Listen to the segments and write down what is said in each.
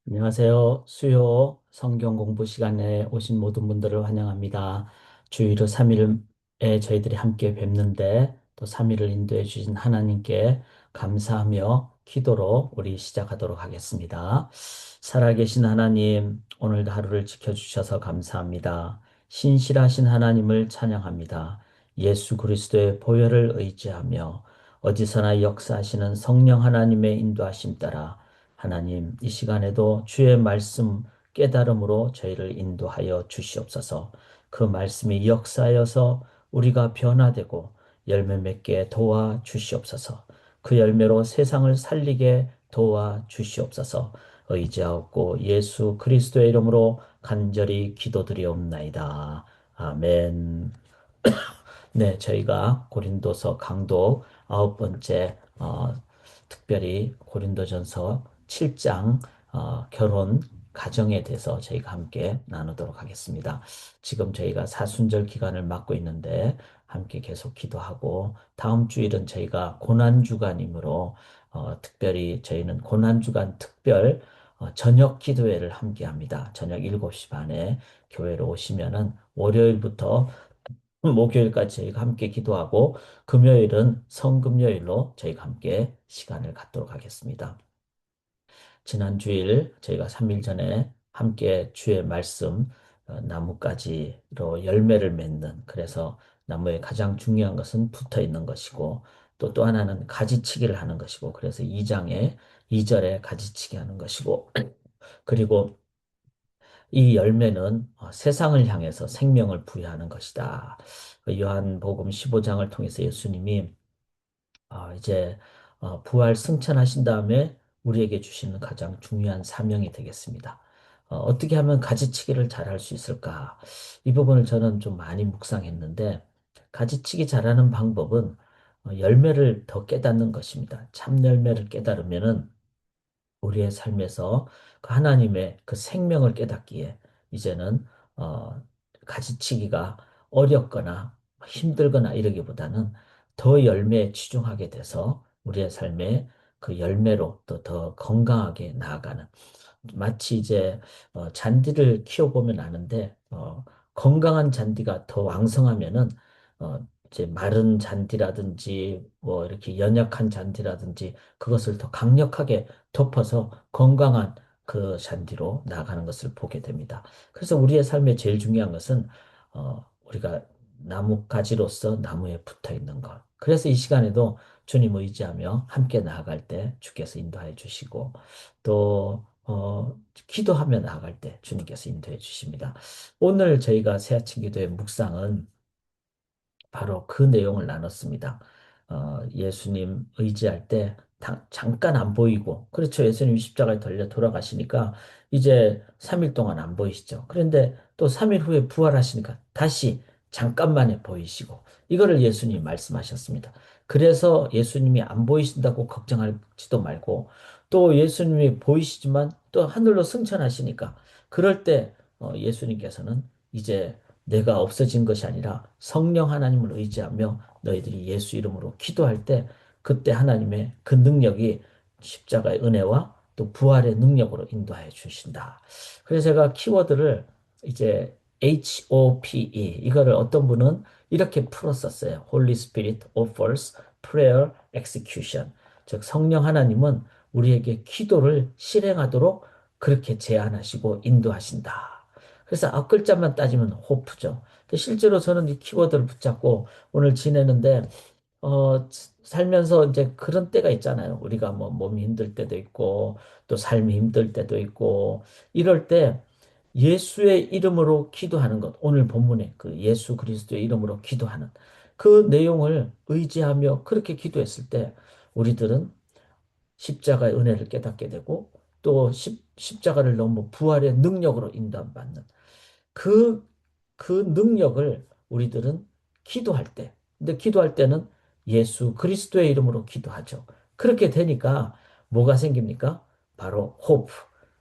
안녕하세요. 수요 성경 공부 시간에 오신 모든 분들을 환영합니다. 주일로 3일에 저희들이 함께 뵙는데 또 3일을 인도해 주신 하나님께 감사하며 기도로 우리 시작하도록 하겠습니다. 살아계신 하나님, 오늘도 하루를 지켜주셔서 감사합니다. 신실하신 하나님을 찬양합니다. 예수 그리스도의 보혈을 의지하며 어디서나 역사하시는 성령 하나님의 인도하심 따라 하나님, 이 시간에도 주의 말씀 깨달음으로 저희를 인도하여 주시옵소서. 그 말씀이 역사하여서 우리가 변화되고 열매 맺게 도와 주시옵소서. 그 열매로 세상을 살리게 도와 주시옵소서. 의지하옵고 예수 그리스도의 이름으로 간절히 기도드리옵나이다. 아멘. 네, 저희가 고린도서 강독 9번째 특별히 고린도전서 7장 결혼 가정에 대해서 저희가 함께 나누도록 하겠습니다. 지금 저희가 사순절 기간을 맞고 있는데 함께 계속 기도하고 다음 주일은 저희가 고난주간이므로 특별히 저희는 고난주간 특별 저녁 기도회를 함께 합니다. 저녁 7시 반에 교회로 오시면은 월요일부터 목요일까지 저희가 함께 기도하고 금요일은 성금요일로 저희가 함께 시간을 갖도록 하겠습니다. 지난 주일 저희가 3일 전에 함께 주의 말씀 나무가지로 열매를 맺는 그래서 나무의 가장 중요한 것은 붙어 있는 것이고 또 하나는 가지치기를 하는 것이고 그래서 2장에 2절에 가지치기 하는 것이고 그리고 이 열매는 세상을 향해서 생명을 부여하는 것이다. 요한복음 15장을 통해서 예수님이 이제 부활 승천하신 다음에 우리에게 주시는 가장 중요한 사명이 되겠습니다. 어떻게 하면 가지치기를 잘할 수 있을까? 이 부분을 저는 좀 많이 묵상했는데 가지치기 잘하는 방법은 열매를 더 깨닫는 것입니다. 참 열매를 깨달으면은 우리의 삶에서 그 하나님의 그 생명을 깨닫기에 이제는 어, 가지치기가 어렵거나 힘들거나 이러기보다는 더 열매에 치중하게 돼서 우리의 삶에 그 열매로 또 더 건강하게 나아가는 마치 이제 잔디를 키워보면 아는데 건강한 잔디가 더 왕성하면은 이제 마른 잔디라든지 뭐 이렇게 연약한 잔디라든지 그것을 더 강력하게 덮어서 건강한 그 잔디로 나아가는 것을 보게 됩니다. 그래서 우리의 삶에 제일 중요한 것은 우리가 나뭇가지로서 나무에 붙어 있는 것. 그래서 이 시간에도 주님 의지하며 함께 나아갈 때 주께서 인도해 주시고 또 기도하며 나아갈 때 주님께서 인도해 주십니다. 오늘 저희가 새 아침 기도의 묵상은 바로 그 내용을 나눴습니다. 예수님 의지할 때 잠깐 안 보이고, 그렇죠. 예수님 십자가에 달려 돌아가시니까 이제 3일 동안 안 보이시죠. 그런데 또 3일 후에 부활하시니까 다시 잠깐만에 보이시고, 이거를 예수님이 말씀하셨습니다. 그래서 예수님이 안 보이신다고 걱정하지도 말고, 또 예수님이 보이시지만 또 하늘로 승천하시니까, 그럴 때 예수님께서는 이제 내가 없어진 것이 아니라 성령 하나님을 의지하며 너희들이 예수 이름으로 기도할 때 그때 하나님의 그 능력이 십자가의 은혜와 또 부활의 능력으로 인도하여 주신다. 그래서 제가 키워드를 이제 HOPE 이거를 어떤 분은 이렇게 풀었었어요. Holy Spirit offers prayer execution. 즉 성령 하나님은 우리에게 기도를 실행하도록 그렇게 제안하시고 인도하신다. 그래서 앞글자만 따지면 호프죠. 근데 실제로 저는 이 키워드를 붙잡고 오늘 지내는데, 살면서 이제 그런 때가 있잖아요. 우리가 뭐 몸이 힘들 때도 있고, 또 삶이 힘들 때도 있고, 이럴 때 예수의 이름으로 기도하는 것. 오늘 본문에 그 예수 그리스도의 이름으로 기도하는 그 내용을 의지하며 그렇게 기도했을 때 우리들은 십자가의 은혜를 깨닫게 되고 또 십자가를 넘어 부활의 능력으로 인도받는 그, 그 능력을 우리들은 기도할 때, 근데 기도할 때는 예수 그리스도의 이름으로 기도하죠. 그렇게 되니까 뭐가 생깁니까? 바로 호프,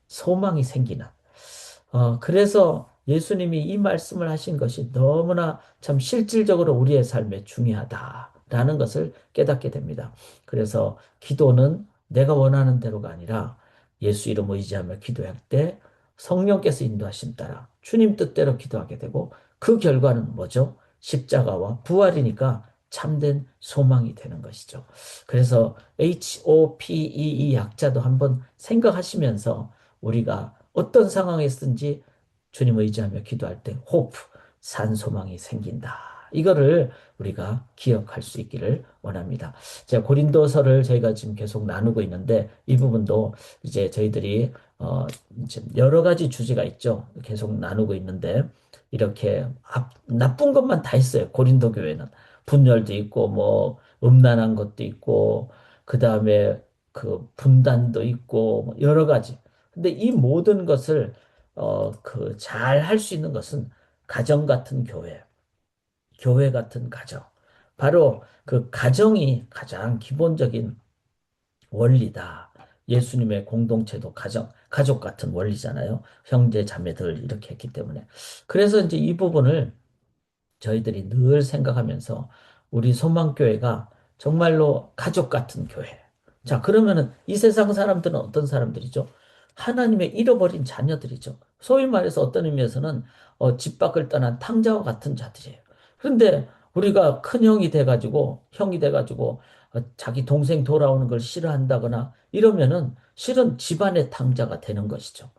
소망이 생기는. 그래서 예수님이 이 말씀을 하신 것이 너무나 참 실질적으로 우리의 삶에 중요하다라는 것을 깨닫게 됩니다. 그래서 기도는 내가 원하는 대로가 아니라 예수 이름 의지하며 기도할 때 성령께서 인도하심 따라 주님 뜻대로 기도하게 되고 그 결과는 뭐죠? 십자가와 부활이니까 참된 소망이 되는 것이죠. 그래서 HOPE 약자도 한번 생각하시면서 우리가 어떤 상황에서든지 주님 의지하며 기도할 때 호프, 산 소망이 생긴다. 이거를 우리가 기억할 수 있기를 원합니다. 제가 고린도서를 저희가 지금 계속 나누고 있는데 이 부분도 이제 저희들이 이제 여러 가지 주제가 있죠. 계속 나누고 있는데 이렇게 나쁜 것만 다 있어요. 고린도 교회는 분열도 있고 뭐 음란한 것도 있고 그 다음에 그 분단도 있고 뭐 여러 가지. 근데 이 모든 것을 그 잘 할 수 있는 것은 가정 같은 교회, 교회 같은 가정. 바로 그 가정이 가장 기본적인 원리다. 예수님의 공동체도 가족 같은 원리잖아요. 형제, 자매들 이렇게 했기 때문에. 그래서 이제 이 부분을 저희들이 늘 생각하면서 우리 소망교회가 정말로 가족 같은 교회. 자, 그러면은 이 세상 사람들은 어떤 사람들이죠? 하나님의 잃어버린 자녀들이죠. 소위 말해서 어떤 의미에서는 집 밖을 떠난 탕자와 같은 자들이에요. 그런데 우리가 큰 형이 돼가지고 자기 동생 돌아오는 걸 싫어한다거나 이러면은 실은 집안의 탕자가 되는 것이죠.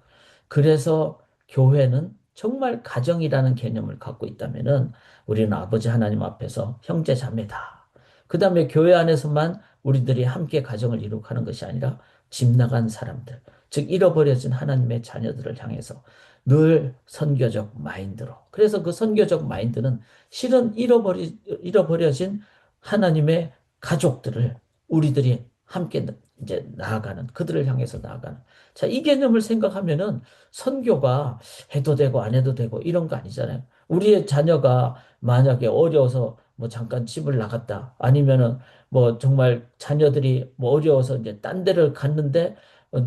그래서 교회는 정말 가정이라는 개념을 갖고 있다면은 우리는 아버지 하나님 앞에서 형제 자매다. 그 다음에 교회 안에서만 우리들이 함께 가정을 이룩하는 것이 아니라 집 나간 사람들, 즉 잃어버려진 하나님의 자녀들을 향해서 늘 선교적 마인드로. 그래서 그 선교적 마인드는 실은 잃어버려진 하나님의 가족들을 우리들이 함께 이제 나아가는, 그들을 향해서 나아가는. 자, 이 개념을 생각하면은 선교가 해도 되고 안 해도 되고 이런 거 아니잖아요. 우리의 자녀가 만약에 어려워서 뭐 잠깐 집을 나갔다. 아니면은 뭐 정말 자녀들이 뭐 어려워서 이제 딴 데를 갔는데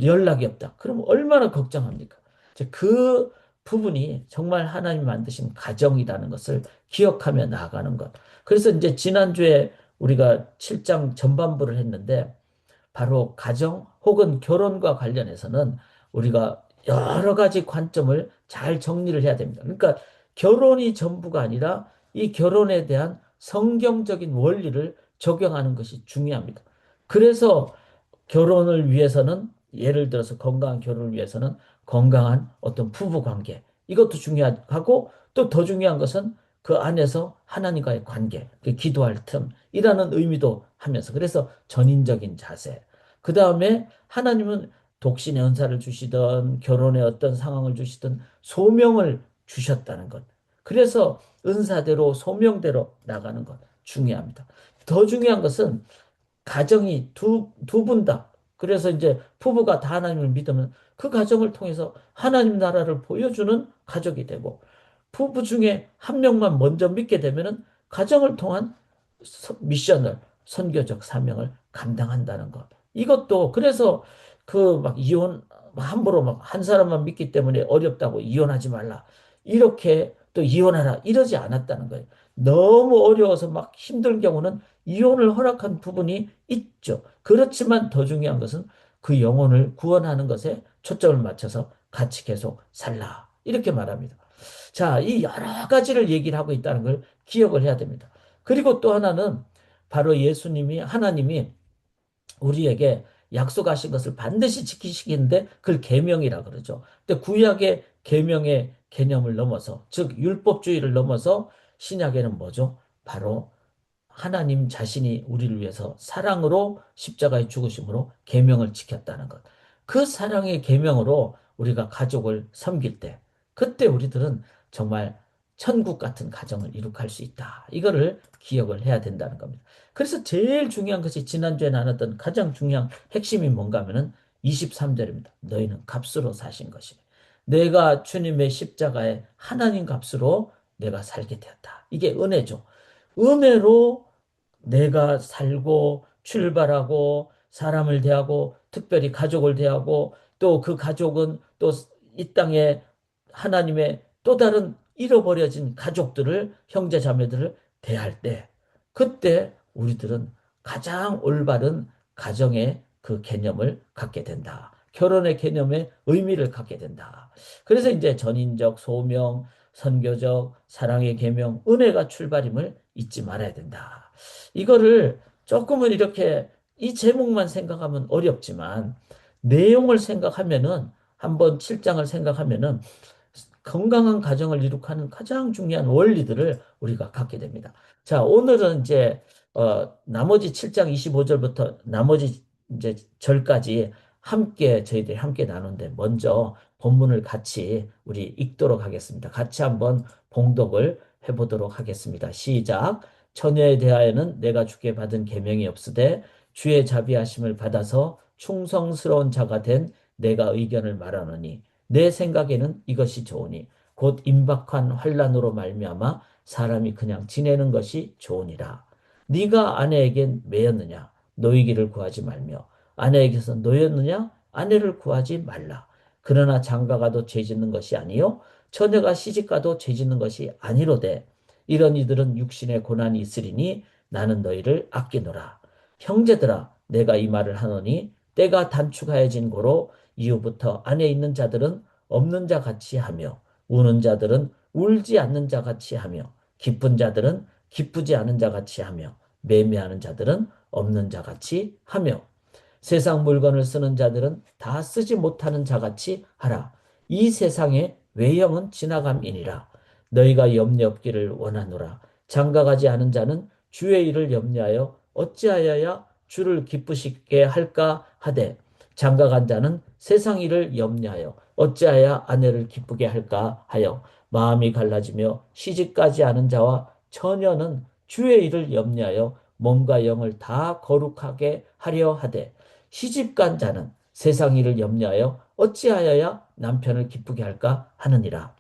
연락이 없다. 그럼 얼마나 걱정합니까? 이제 그 부분이 정말 하나님 만드신 가정이라는 것을 기억하며 나아가는 것. 그래서 이제 지난주에 우리가 7장 전반부를 했는데 바로 가정 혹은 결혼과 관련해서는 우리가 여러 가지 관점을 잘 정리를 해야 됩니다. 그러니까 결혼이 전부가 아니라 이 결혼에 대한 성경적인 원리를 적용하는 것이 중요합니다. 그래서 결혼을 위해서는 예를 들어서 건강한 결혼을 위해서는 건강한 어떤 부부 관계 이것도 중요하고 또 더 중요한 것은 그 안에서 하나님과의 관계, 그 기도할 틈이라는 의미도 하면서 그래서 전인적인 자세. 그 다음에 하나님은 독신의 은사를 주시던 결혼의 어떤 상황을 주시던 소명을 주셨다는 것. 그래서 은사대로 소명대로 나가는 것 중요합니다. 더 중요한 것은 가정이 두 분 다. 그래서 이제 부부가 다 하나님을 믿으면 그 가정을 통해서 하나님 나라를 보여주는 가족이 되고 부부 중에 한 명만 먼저 믿게 되면은 가정을 통한 미션을, 선교적 사명을 감당한다는 것. 이것도 그래서 그 막 이혼 함부로 막 한 사람만 믿기 때문에 어렵다고 이혼하지 말라. 이렇게 또 이혼하라. 이러지 않았다는 거예요. 너무 어려워서 막 힘든 경우는 이혼을 허락한 부분이 있죠. 그렇지만 더 중요한 것은 그 영혼을 구원하는 것에 초점을 맞춰서 같이 계속 살라. 이렇게 말합니다. 자, 이 여러 가지를 얘기를 하고 있다는 걸 기억을 해야 됩니다. 그리고 또 하나는 바로 하나님이 우리에게 약속하신 것을 반드시 지키시기인데 그걸 계명이라 그러죠. 근데 구약의 계명의 개념을 넘어서, 즉 율법주의를 넘어서 신약에는 뭐죠? 바로 하나님 자신이 우리를 위해서 사랑으로 십자가에 죽으심으로 계명을 지켰다는 것. 그 사랑의 계명으로 우리가 가족을 섬길 때, 그때 우리들은 정말 천국 같은 가정을 이룩할 수 있다. 이거를 기억을 해야 된다는 겁니다. 그래서 제일 중요한 것이 지난주에 나눴던 가장 중요한 핵심이 뭔가 하면은 23절입니다. 너희는 값으로 사신 것이니. 내가 주님의 십자가에 하나님 값으로 내가 살게 되었다. 이게 은혜죠. 은혜로 내가 살고 출발하고 사람을 대하고 특별히 가족을 대하고 또 그 가족은 또 이 땅에 하나님의 또 다른 잃어버려진 가족들을 형제 자매들을 대할 때 그때 우리들은 가장 올바른 가정의 그 개념을 갖게 된다. 결혼의 개념에 의미를 갖게 된다. 그래서 이제 전인적, 소명, 선교적, 사랑의 계명, 은혜가 출발임을 잊지 말아야 된다. 이거를 조금은 이렇게 이 제목만 생각하면 어렵지만 내용을 생각하면은 한번 7장을 생각하면은 건강한 가정을 이룩하는 가장 중요한 원리들을 우리가 갖게 됩니다. 자, 오늘은 이제 나머지 7장 25절부터 나머지 이제 절까지 함께 저희들이 함께 나누는데 먼저 본문을 같이 우리 읽도록 하겠습니다. 같이 한번 봉독을 해보도록 하겠습니다. 시작. 처녀에 대하여는 내가 주께 받은 계명이 없으되 주의 자비하심을 받아서 충성스러운 자가 된 내가 의견을 말하노니 내 생각에는 이것이 좋으니 곧 임박한 환란으로 말미암아 사람이 그냥 지내는 것이 좋으니라. 네가 아내에겐 매였느냐? 노이기를 구하지 말며 아내에게서 노였느냐? 아내를 구하지 말라. 그러나 장가가도 죄짓는 것이 아니요 처녀가 시집가도 죄짓는 것이 아니로되 이런 이들은 육신의 고난이 있으리니 나는 너희를 아끼노라. 형제들아 내가 이 말을 하노니 때가 단축하여진 고로 이후부터 안에 있는 자들은 없는 자 같이 하며 우는 자들은 울지 않는 자 같이 하며 기쁜 자들은 기쁘지 않은 자 같이 하며 매매하는 자들은 없는 자 같이 하며 세상 물건을 쓰는 자들은 다 쓰지 못하는 자같이 하라. 이 세상의 외형은 지나감이니라. 너희가 염려 없기를 원하노라. 장가가지 않은 자는 주의 일을 염려하여 어찌하여야 주를 기쁘시게 할까 하되 장가간 자는 세상 일을 염려하여 어찌하여 아내를 기쁘게 할까 하여 마음이 갈라지며 시집가지 않은 자와 처녀는 주의 일을 염려하여 몸과 영을 다 거룩하게 하려 하되 시집간 자는 세상 일을 염려하여 어찌하여야 남편을 기쁘게 할까 하느니라.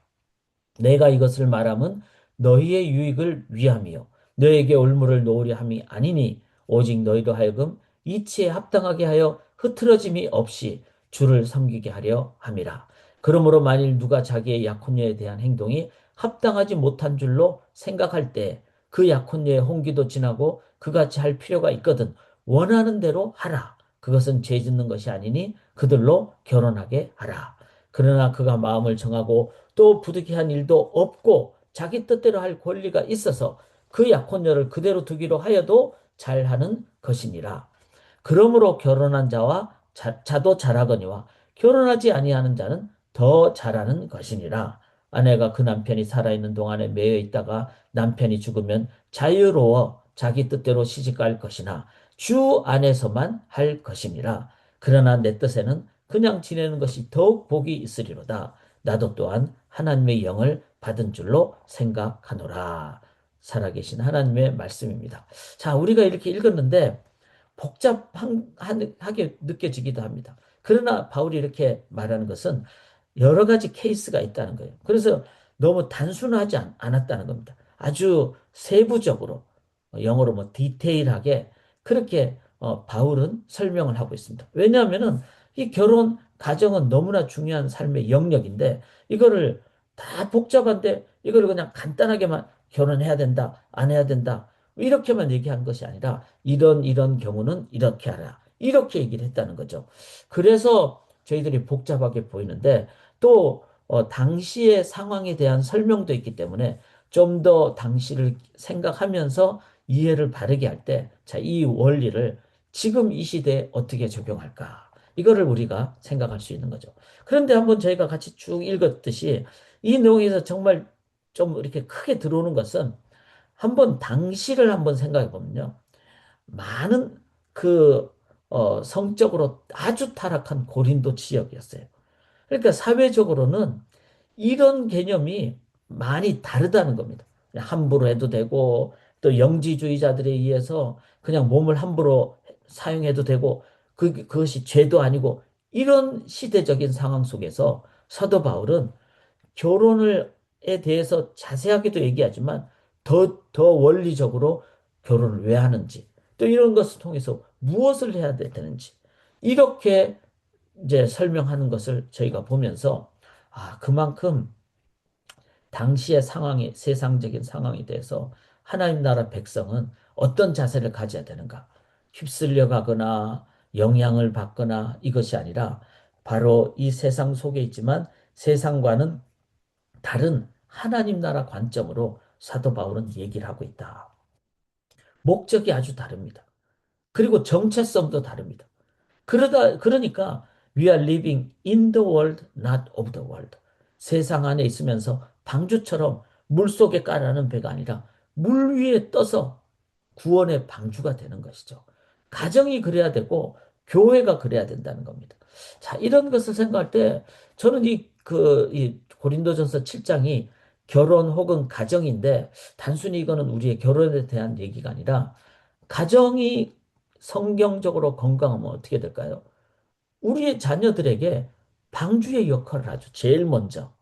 내가 이것을 말함은 너희의 유익을 위함이요 너에게 올무를 놓으려 함이 아니니 오직 너희로 하여금 이치에 합당하게 하여 흐트러짐이 없이 주를 섬기게 하려 함이라. 그러므로 만일 누가 자기의 약혼녀에 대한 행동이 합당하지 못한 줄로 생각할 때 그 약혼녀의 홍기도 지나고 그같이 할 필요가 있거든 원하는 대로 하라. 그것은 죄 짓는 것이 아니니 그들로 결혼하게 하라. 그러나 그가 마음을 정하고 또 부득이한 일도 없고 자기 뜻대로 할 권리가 있어서 그 약혼녀를 그대로 두기로 하여도 잘하는 것이니라. 그러므로 결혼한 자와 자도 잘하거니와 결혼하지 아니하는 자는 더 잘하는 것이니라. 아내가 그 남편이 살아있는 동안에 매여 있다가 남편이 죽으면 자유로워 자기 뜻대로 시집갈 것이나 주 안에서만 할 것이니라. 그러나 내 뜻에는 그냥 지내는 것이 더욱 복이 있으리로다. 나도 또한 하나님의 영을 받은 줄로 생각하노라. 살아계신 하나님의 말씀입니다. 자, 우리가 이렇게 읽었는데 복잡하게 느껴지기도 합니다. 그러나 바울이 이렇게 말하는 것은 여러 가지 케이스가 있다는 거예요. 그래서 너무 단순하지 않았다는 겁니다. 아주 세부적으로 영어로 뭐 디테일하게 그렇게 바울은 설명을 하고 있습니다. 왜냐하면은 이 결혼 가정은 너무나 중요한 삶의 영역인데 이거를 다 복잡한데 이걸 그냥 간단하게만 결혼해야 된다, 안 해야 된다 이렇게만 얘기한 것이 아니라 이런 경우는 이렇게 하라. 이렇게 얘기를 했다는 거죠. 그래서 저희들이 복잡하게 보이는데 또 당시의 상황에 대한 설명도 있기 때문에 좀 더 당시를 생각하면서 이해를 바르게 할 때, 자, 이 원리를 지금 이 시대에 어떻게 적용할까? 이거를 우리가 생각할 수 있는 거죠. 그런데 한번 저희가 같이 쭉 읽었듯이 이 내용에서 정말 좀 이렇게 크게 들어오는 것은 한번 당시를 한번 생각해 보면요. 많은 그 성적으로 아주 타락한 고린도 지역이었어요. 그러니까 사회적으로는 이런 개념이 많이 다르다는 겁니다. 함부로 해도 되고 또 영지주의자들에 의해서 그냥 몸을 함부로 사용해도 되고 그것이 죄도 아니고 이런 시대적인 상황 속에서 사도 바울은 결혼에 대해서 자세하게도 얘기하지만 더 원리적으로 결혼을 왜 하는지 또 이런 것을 통해서 무엇을 해야 되는지 이렇게 이제 설명하는 것을 저희가 보면서 그만큼 당시의 상황이 세상적인 상황에 대해서 하나님 나라 백성은 어떤 자세를 가져야 되는가? 휩쓸려 가거나 영향을 받거나 이것이 아니라 바로 이 세상 속에 있지만 세상과는 다른 하나님 나라 관점으로 사도 바울은 얘기를 하고 있다. 목적이 아주 다릅니다. 그리고 정체성도 다릅니다. 그러니까 we are living in the world, not of the world. 세상 안에 있으면서 방주처럼 물 속에 깔아는 배가 아니라 물 위에 떠서 구원의 방주가 되는 것이죠. 가정이 그래야 되고 교회가 그래야 된다는 겁니다. 자, 이런 것을 생각할 때 저는 이 고린도전서 7장이 결혼 혹은 가정인데 단순히 이거는 우리의 결혼에 대한 얘기가 아니라 가정이 성경적으로 건강하면 어떻게 될까요? 우리의 자녀들에게 방주의 역할을 하죠. 제일 먼저.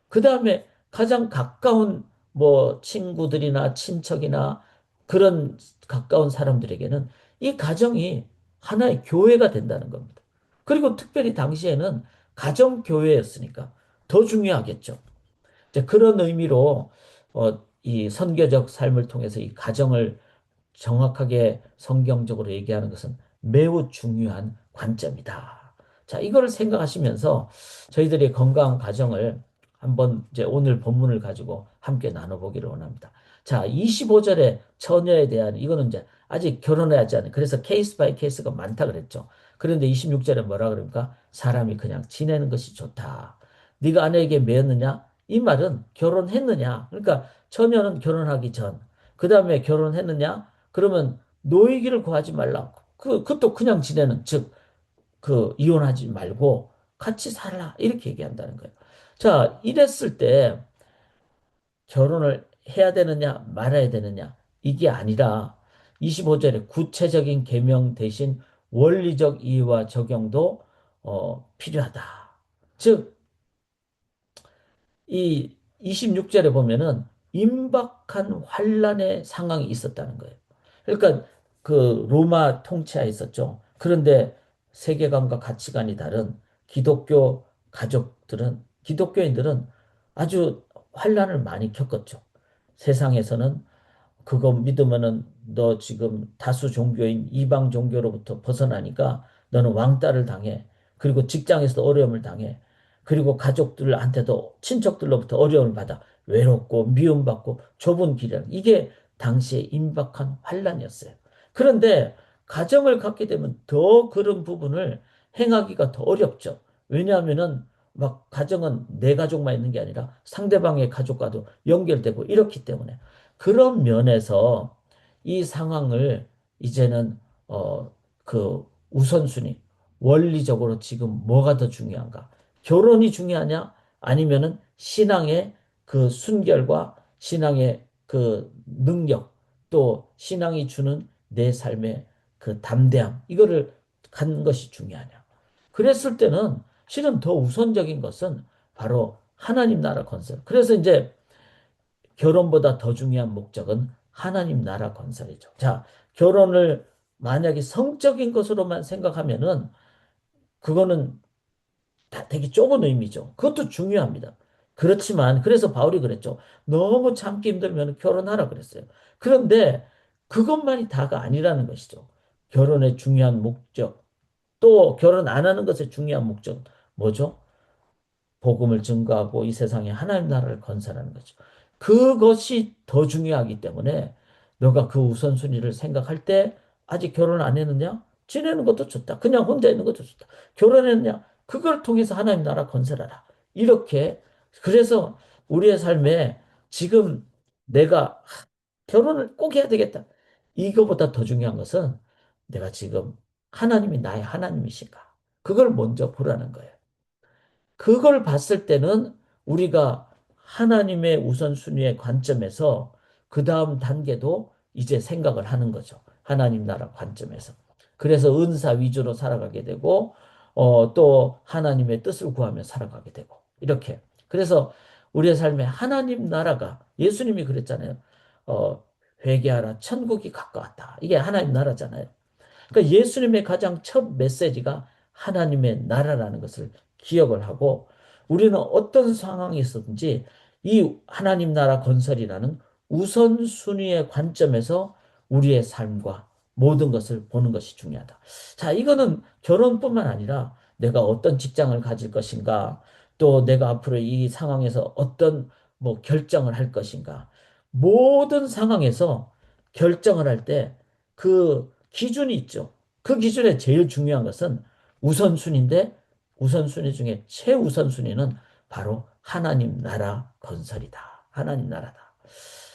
그 다음에 가장 가까운 뭐 친구들이나 친척이나 그런 가까운 사람들에게는 이 가정이 하나의 교회가 된다는 겁니다. 그리고 특별히 당시에는 가정교회였으니까 더 중요하겠죠. 이제 그런 의미로 이 선교적 삶을 통해서 이 가정을 정확하게 성경적으로 얘기하는 것은 매우 중요한 관점이다. 자, 이걸 생각하시면서 저희들의 건강한 가정을 한번 이제 오늘 본문을 가지고 함께 나눠보기를 원합니다. 자, 25절에 처녀에 대한 이거는 이제 아직 결혼하지 않은 그래서 케이스 바이 케이스가 많다 그랬죠. 그런데 26절에 뭐라 그럽니까? 사람이 그냥 지내는 것이 좋다. 네가 아내에게 매였느냐? 이 말은 결혼했느냐? 그러니까 처녀는 결혼하기 전, 그 다음에 결혼했느냐? 그러면 노이기를 구하지 말라. 그것도 그냥 지내는, 즉, 이혼하지 말고 같이 살라. 이렇게 얘기한다는 거예요. 자, 이랬을 때 결혼을 해야 되느냐, 말아야 되느냐. 이게 아니라 25절에 구체적인 계명 대신 원리적 이해와 적용도 필요하다. 즉, 이 26절에 보면은 임박한 환란의 상황이 있었다는 거예요. 그러니까 로마 통치하에 있었죠. 그런데 세계관과 가치관이 다른 기독교인들은 아주 환란을 많이 겪었죠. 세상에서는 그거 믿으면은 너 지금 다수 종교인 이방 종교로부터 벗어나니까 너는 왕따를 당해. 그리고 직장에서도 어려움을 당해. 그리고 가족들한테도 친척들로부터 어려움을 받아. 외롭고 미움받고 좁은 길이라. 이게 당시에 임박한 환란이었어요. 그런데 가정을 갖게 되면 더 그런 부분을 행하기가 더 어렵죠. 왜냐하면은 막 가정은 내 가족만 있는 게 아니라 상대방의 가족과도 연결되고 이렇기 때문에 그런 면에서 이 상황을 이제는 우선순위 원리적으로 지금 뭐가 더 중요한가? 결혼이 중요하냐? 아니면은 신앙의 순결과 신앙의 능력 또 신앙이 주는 내 삶의 담대함 이거를 갖는 것이 중요하냐? 그랬을 때는 실은 더 우선적인 것은 바로 하나님 나라 건설. 그래서 이제 결혼보다 더 중요한 목적은 하나님 나라 건설이죠. 자, 결혼을 만약에 성적인 것으로만 생각하면은 그거는 다 되게 좁은 의미죠. 그것도 중요합니다. 그렇지만 그래서 바울이 그랬죠. 너무 참기 힘들면 결혼하라 그랬어요. 그런데 그것만이 다가 아니라는 것이죠. 결혼의 중요한 목적, 또 결혼 안 하는 것의 중요한 목적은 뭐죠? 복음을 증거하고 이 세상에 하나님 나라를 건설하는 거죠. 그것이 더 중요하기 때문에 너가 그 우선순위를 생각할 때 아직 결혼 안 했느냐? 지내는 것도 좋다. 그냥 혼자 있는 것도 좋다. 결혼했느냐? 그걸 통해서 하나님 나라 건설하라. 이렇게 그래서 우리의 삶에 지금 내가 결혼을 꼭 해야 되겠다. 이거보다 더 중요한 것은 내가 지금 하나님이 나의 하나님이신가? 그걸 먼저 보라는 거예요. 그걸 봤을 때는 우리가 하나님의 우선순위의 관점에서 그 다음 단계도 이제 생각을 하는 거죠. 하나님 나라 관점에서. 그래서 은사 위주로 살아가게 되고, 또 하나님의 뜻을 구하며 살아가게 되고, 이렇게. 그래서 우리의 삶에 하나님 나라가, 예수님이 그랬잖아요. 회개하라, 천국이 가까웠다. 이게 하나님 나라잖아요. 그러니까 예수님의 가장 첫 메시지가 하나님의 나라라는 것을 기억을 하고 우리는 어떤 상황이 있었든지 이 하나님 나라 건설이라는 우선순위의 관점에서 우리의 삶과 모든 것을 보는 것이 중요하다. 자, 이거는 결혼뿐만 아니라 내가 어떤 직장을 가질 것인가, 또 내가 앞으로 이 상황에서 어떤 뭐 결정을 할 것인가. 모든 상황에서 결정을 할 때 그 기준이 있죠. 그 기준에 제일 중요한 것은 우선순위인데 우선순위 중에 최우선순위는 바로 하나님 나라 건설이다. 하나님 나라다.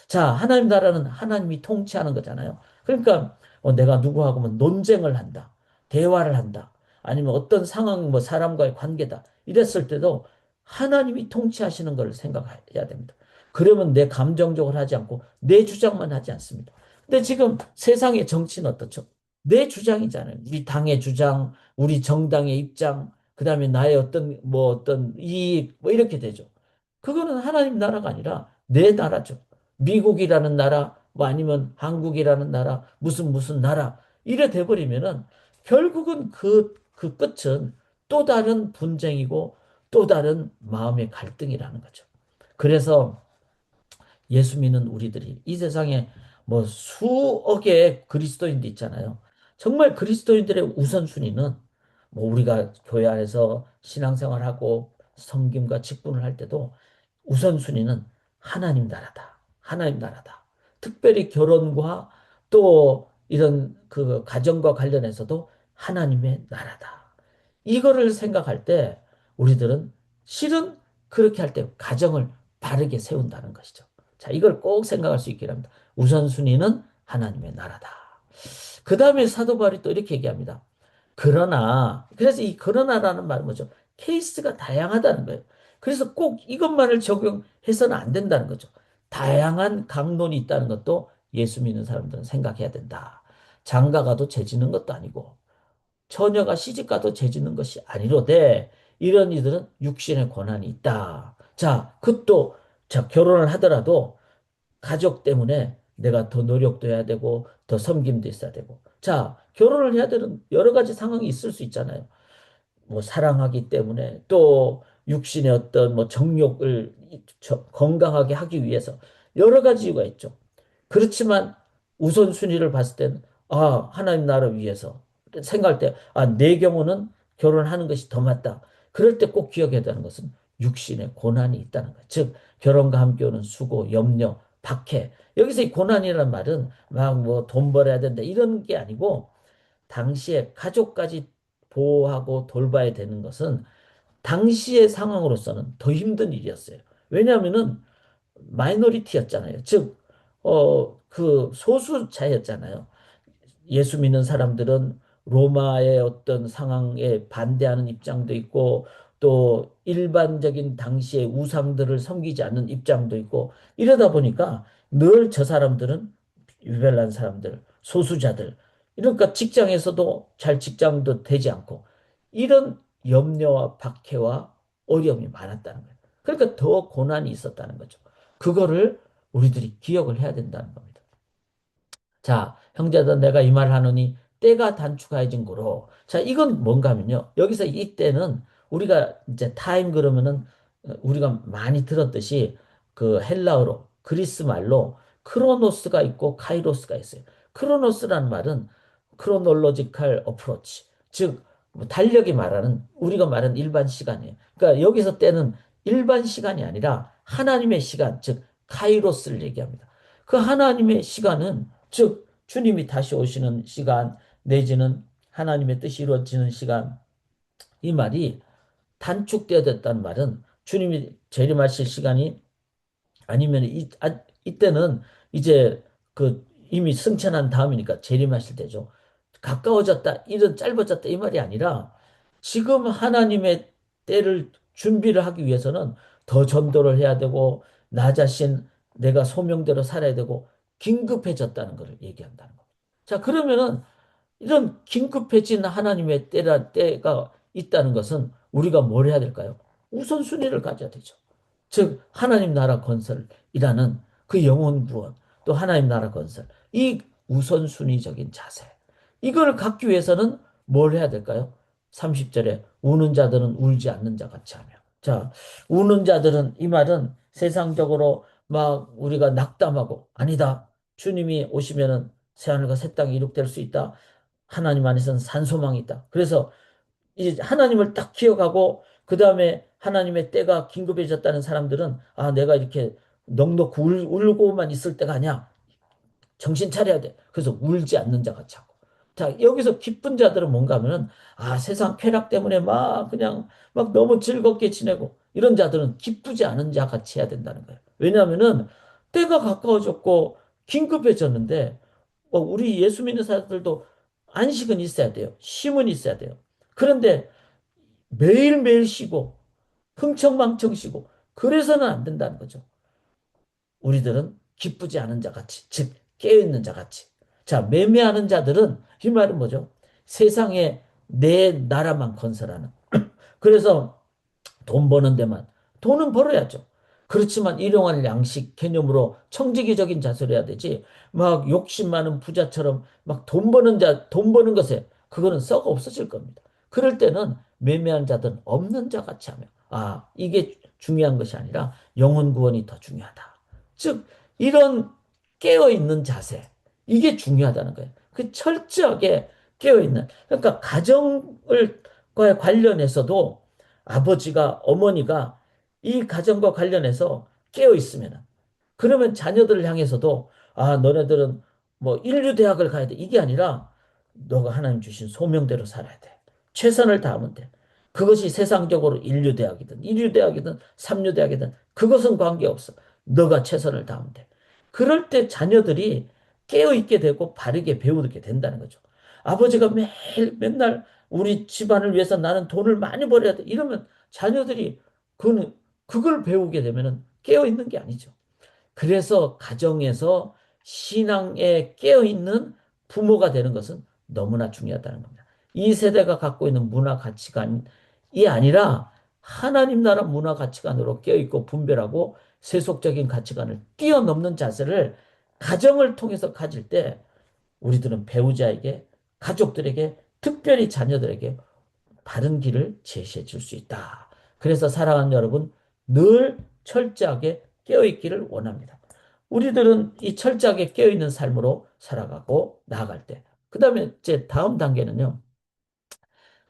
자, 하나님 나라는 하나님이 통치하는 거잖아요. 그러니까 내가 누구하고 뭐 논쟁을 한다. 대화를 한다. 아니면 어떤 상황, 뭐 사람과의 관계다. 이랬을 때도 하나님이 통치하시는 걸 생각해야 됩니다. 그러면 내 감정적으로 하지 않고 내 주장만 하지 않습니다. 근데 지금 세상의 정치는 어떻죠? 내 주장이잖아요. 우리 당의 주장, 우리 정당의 입장, 그다음에 나의 어떤 뭐 어떤 이익 뭐 이렇게 되죠. 그거는 하나님 나라가 아니라 내 나라죠. 미국이라는 나라, 뭐 아니면 한국이라는 나라, 무슨 나라 이래 돼버리면은 결국은 그 끝은 또 다른 분쟁이고 또 다른 마음의 갈등이라는 거죠. 그래서 예수 믿는 우리들이 이 세상에 뭐 수억의 그리스도인들 있잖아요. 정말 그리스도인들의 우선순위는 뭐 우리가 교회 안에서 신앙생활하고 섬김과 직분을 할 때도 우선순위는 하나님 나라다. 하나님 나라다. 특별히 결혼과 또 이런 그 가정과 관련해서도 하나님의 나라다. 이거를 생각할 때 우리들은 실은 그렇게 할 때 가정을 바르게 세운다는 것이죠. 자, 이걸 꼭 생각할 수 있게 합니다. 우선순위는 하나님의 나라다. 그 다음에 사도 바울이 또 이렇게 얘기합니다. 그러나, 그래서 이 그러나라는 말은 뭐죠? 케이스가 다양하다는 거예요. 그래서 꼭 이것만을 적용해서는 안 된다는 거죠. 다양한 강론이 있다는 것도 예수 믿는 사람들은 생각해야 된다. 장가가도 죄지는 것도 아니고, 처녀가 시집가도 죄지는 것이 아니로되, 이런 이들은 육신의 권한이 있다. 자, 그것도, 자, 결혼을 하더라도 가족 때문에 내가 더 노력도 해야 되고, 더 섬김도 있어야 되고. 자, 결혼을 해야 되는 여러 가지 상황이 있을 수 있잖아요. 뭐 사랑하기 때문에 또 육신의 어떤 뭐 정욕을 건강하게 하기 위해서 여러 가지 이유가 있죠. 그렇지만 우선순위를 봤을 때는 하나님 나라 위해서 생각할 때 내 경우는 결혼하는 것이 더 맞다. 그럴 때 꼭 기억해야 되는 것은 육신의 고난이 있다는 거예요. 즉 결혼과 함께 오는 수고, 염려, 박해. 여기서 이 고난이라는 말은 막 뭐 돈 벌어야 된다 이런 게 아니고 당시에 가족까지 보호하고 돌봐야 되는 것은 당시의 상황으로서는 더 힘든 일이었어요. 왜냐하면은 마이너리티였잖아요. 즉, 그 소수자였잖아요. 예수 믿는 사람들은 로마의 어떤 상황에 반대하는 입장도 있고 또 일반적인 당시의 우상들을 섬기지 않는 입장도 있고 이러다 보니까 늘 저 사람들은 유별난 사람들, 소수자들 이러니까 직장에서도 잘 직장도 되지 않고 이런 염려와 박해와 어려움이 많았다는 거예요. 그러니까 더 고난이 있었다는 거죠. 그거를 우리들이 기억을 해야 된다는 겁니다. 자, 형제들 내가 이 말을 하노니 때가 단축하여진 거로. 자, 이건 뭔가 하면요. 여기서 이 때는 우리가 이제 타임 그러면은 우리가 많이 들었듯이 그 헬라어로 그리스 말로 크로노스가 있고 카이로스가 있어요. 크로노스라는 말은 크로놀로지컬 어프로치. 즉, 뭐 달력이 말하는 우리가 말하는 일반 시간이에요. 그러니까 여기서 때는 일반 시간이 아니라 하나님의 시간, 즉 카이로스를 얘기합니다. 그 하나님의 시간은 즉 주님이 다시 오시는 시간 내지는 하나님의 뜻이 이루어지는 시간 이 말이 단축되어졌다는 말은 주님이 재림하실 시간이 아니면 이때는 이제 그 이미 승천한 다음이니까 재림하실 때죠. 가까워졌다, 이런 짧아졌다 이 말이 아니라 지금 하나님의 때를 준비를 하기 위해서는 더 전도를 해야 되고 나 자신 내가 소명대로 살아야 되고 긴급해졌다는 것을 얘기한다는 겁니다. 자, 그러면은 이런 긴급해진 하나님의 때가 있다는 것은 우리가 뭘 해야 될까요? 우선순위를 가져야 되죠. 즉 하나님 나라 건설이라는 그 영혼 구원 또 하나님 나라 건설 이 우선순위적인 자세 이걸 갖기 위해서는 뭘 해야 될까요? 30절에 우는 자들은 울지 않는 자 같이 하며 자 우는 자들은 이 말은 세상적으로 막 우리가 낙담하고 아니다 주님이 오시면은 새하늘과 새 땅이 이룩될 수 있다 하나님 안에서는 산소망이 있다 그래서 이 하나님을 딱 기억하고 그 다음에 하나님의 때가 긴급해졌다는 사람들은 아 내가 이렇게 넋놓고 울고만 있을 때가 아니야. 정신 차려야 돼. 그래서 울지 않는 자가 차고. 자, 여기서 기쁜 자들은 뭔가 하면은, 아, 세상 쾌락 때문에 막 그냥 막 너무 즐겁게 지내고, 이런 자들은 기쁘지 않은 자 같이 해야 된다는 거예요. 왜냐하면은 때가 가까워졌고 긴급해졌는데, 우리 예수 믿는 사람들도 안식은 있어야 돼요. 쉼은 있어야 돼요. 그런데 매일매일 쉬고, 흥청망청 쉬고, 그래서는 안 된다는 거죠. 우리들은 기쁘지 않은 자 같이, 즉, 깨어있는 자 같이. 자, 매매하는 자들은, 이 말은 뭐죠? 세상에 내 나라만 건설하는. 그래서 돈 버는 데만. 돈은 벌어야죠. 그렇지만 일용할 양식 개념으로 청지기적인 자세를 해야 되지. 막 욕심 많은 부자처럼 막 돈 버는 돈 버는 것에 그거는 썩어 없어질 겁니다. 그럴 때는 매매한 자들은 없는 자 같이 하며, 아, 이게 중요한 것이 아니라 영혼 구원이 더 중요하다. 즉, 이런 깨어있는 자세, 이게 중요하다는 거예요. 그 철저하게 깨어있는. 그러니까 가정을 과 관련해서도 아버지가, 어머니가 이 가정과 관련해서 깨어 있으면, 그러면 자녀들을 향해서도, 아, 너네들은 뭐 인류대학을 가야 돼. 이게 아니라, 너가 하나님 주신 소명대로 살아야 돼. 최선을 다하면 돼. 그것이 세상적으로 인류대학이든 삼류대학이든, 그것은 관계없어. 너가 최선을 다하면 돼. 그럴 때 자녀들이 깨어 있게 되고 바르게 배우게 된다는 거죠. 아버지가 맨날 우리 집안을 위해서 나는 돈을 많이 벌어야 돼. 이러면 자녀들이 그걸 배우게 되면은 깨어 있는 게 아니죠. 그래서 가정에서 신앙에 깨어 있는 부모가 되는 것은 너무나 중요하다는 겁니다. 이 세대가 갖고 있는 문화 가치관이 아니라 하나님 나라 문화 가치관으로 깨어 있고 분별하고 세속적인 가치관을 뛰어넘는 자세를 가정을 통해서 가질 때 우리들은 배우자에게, 가족들에게, 특별히 자녀들에게 바른 길을 제시해 줄 수 있다. 그래서 사랑하는 여러분, 늘 철저하게 깨어있기를 원합니다. 우리들은 이 철저하게 깨어있는 삶으로 살아가고 나아갈 때. 그 다음에 이제 다음 단계는요.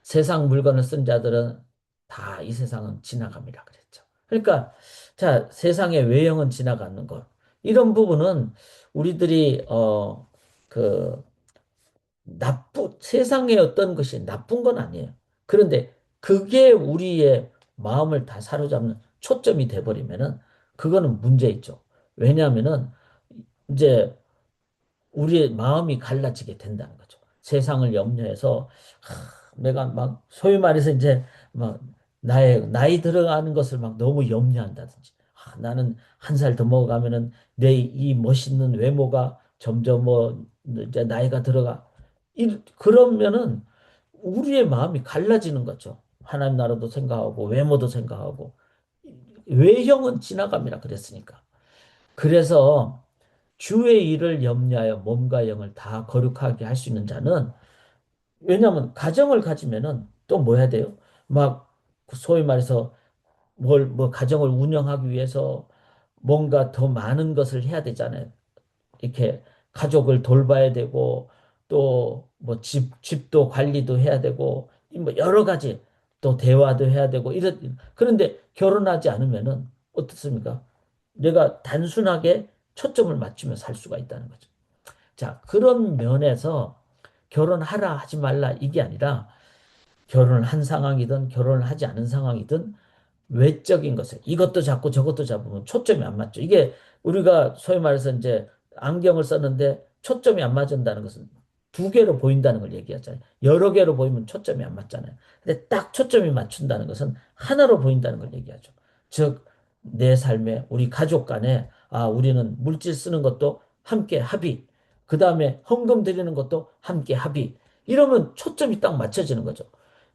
세상 물건을 쓴 자들은 다 이 세상은 지나갑니다. 그랬죠. 그러니까, 자, 세상의 외형은 지나가는 것. 이런 부분은 우리들이, 그, 세상의 어떤 것이 나쁜 건 아니에요. 그런데 그게 우리의 마음을 다 사로잡는 초점이 돼버리면은 그거는 문제 있죠. 왜냐하면은 이제 우리의 마음이 갈라지게 된다는 거죠. 세상을 염려해서 내가 막 소위 말해서 이제 막 나의 나이 들어가는 것을 막 너무 염려한다든지 나는 한 살 더 먹어가면은 내 이 멋있는 외모가 점점 뭐 이제 나이가 들어가 그러면은 우리의 마음이 갈라지는 거죠. 하나님 나라도 생각하고 외모도 생각하고 외형은 지나갑니다. 그랬으니까. 그래서 주의 일을 염려하여 몸과 영을 다 거룩하게 할 수 있는 자는 왜냐하면 가정을 가지면은 또 뭐 해야 돼요? 막 소위 말해서 뭐 가정을 운영하기 위해서 뭔가 더 많은 것을 해야 되잖아요. 이렇게 가족을 돌봐야 되고 또 뭐 집도 관리도 해야 되고 뭐 여러 가지 또 대화도 해야 되고 그런데 결혼하지 않으면은 어떻습니까? 내가 단순하게 초점을 맞추며 살 수가 있다는 거죠. 자, 그런 면에서 결혼하라 하지 말라 이게 아니라 결혼을 한 상황이든 결혼을 하지 않은 상황이든 외적인 것에 이것도 잡고 저것도 잡으면 초점이 안 맞죠. 이게 우리가 소위 말해서 이제 안경을 썼는데 초점이 안 맞는다는 것은 두 개로 보인다는 걸 얘기하잖아요. 여러 개로 보이면 초점이 안 맞잖아요. 근데 딱 초점이 맞춘다는 것은 하나로 보인다는 걸 얘기하죠. 즉, 내 삶에 우리 가족 간에 우리는 물질 쓰는 것도 함께 합의. 그 다음에 헌금 드리는 것도 함께 합의. 이러면 초점이 딱 맞춰지는 거죠.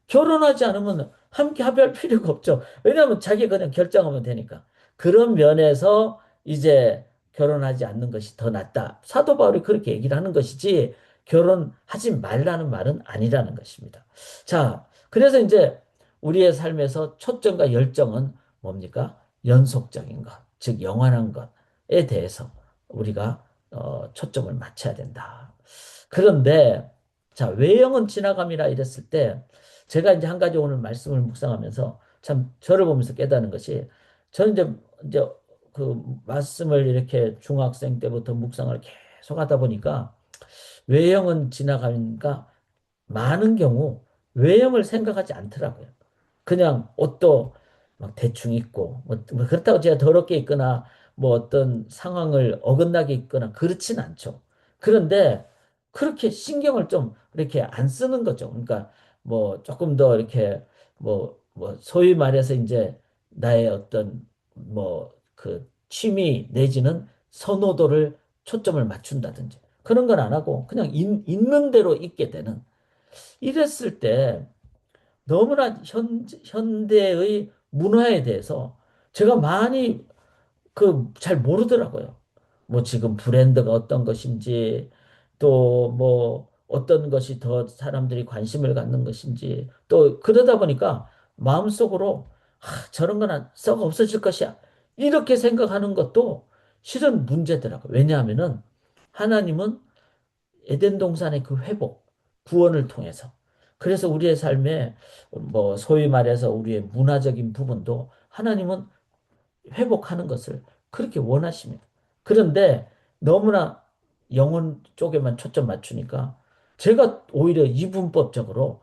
결혼하지 않으면 함께 합의할 필요가 없죠. 왜냐하면 자기가 그냥 결정하면 되니까. 그런 면에서 이제 결혼하지 않는 것이 더 낫다. 사도 바울이 그렇게 얘기를 하는 것이지 결혼하지 말라는 말은 아니라는 것입니다. 자, 그래서 이제 우리의 삶에서 초점과 열정은 뭡니까? 연속적인 것, 즉 영원한 것에 대해서 우리가 초점을 맞춰야 된다. 그런데 자, 외형은 지나감이라 이랬을 때 제가 이제 한 가지 오늘 말씀을 묵상하면서 참 저를 보면서 깨닫는 것이 저는 이제 그 말씀을 이렇게 중학생 때부터 묵상을 계속 하다 보니까 외형은 지나가니까 많은 경우 외형을 생각하지 않더라고요. 그냥 옷도 막 대충 입고 뭐 그렇다고 제가 더럽게 입거나 뭐 어떤 상황을 어긋나게 입거나 그렇진 않죠. 그런데 그렇게 신경을 좀 이렇게 안 쓰는 거죠. 그러니까 뭐 조금 더 이렇게 뭐 소위 말해서 이제 나의 어떤 뭐 그 취미 내지는 선호도를 초점을 맞춘다든지 그런 건 안 하고 그냥 있는 대로 있게 되는 이랬을 때 너무나 현대의 문화에 대해서 제가 많이 그 잘 모르더라고요. 뭐 지금 브랜드가 어떤 것인지 또 뭐 어떤 것이 더 사람들이 관심을 갖는 것인지 또 그러다 보니까 마음속으로 저런 건 썩 없어질 것이야. 이렇게 생각하는 것도 실은 문제더라고요. 왜냐하면은 하나님은 에덴 동산의 그 회복, 구원을 통해서. 그래서 우리의 삶에 뭐 소위 말해서 우리의 문화적인 부분도 하나님은 회복하는 것을 그렇게 원하십니다. 그런데 너무나 영혼 쪽에만 초점 맞추니까 제가 오히려 이분법적으로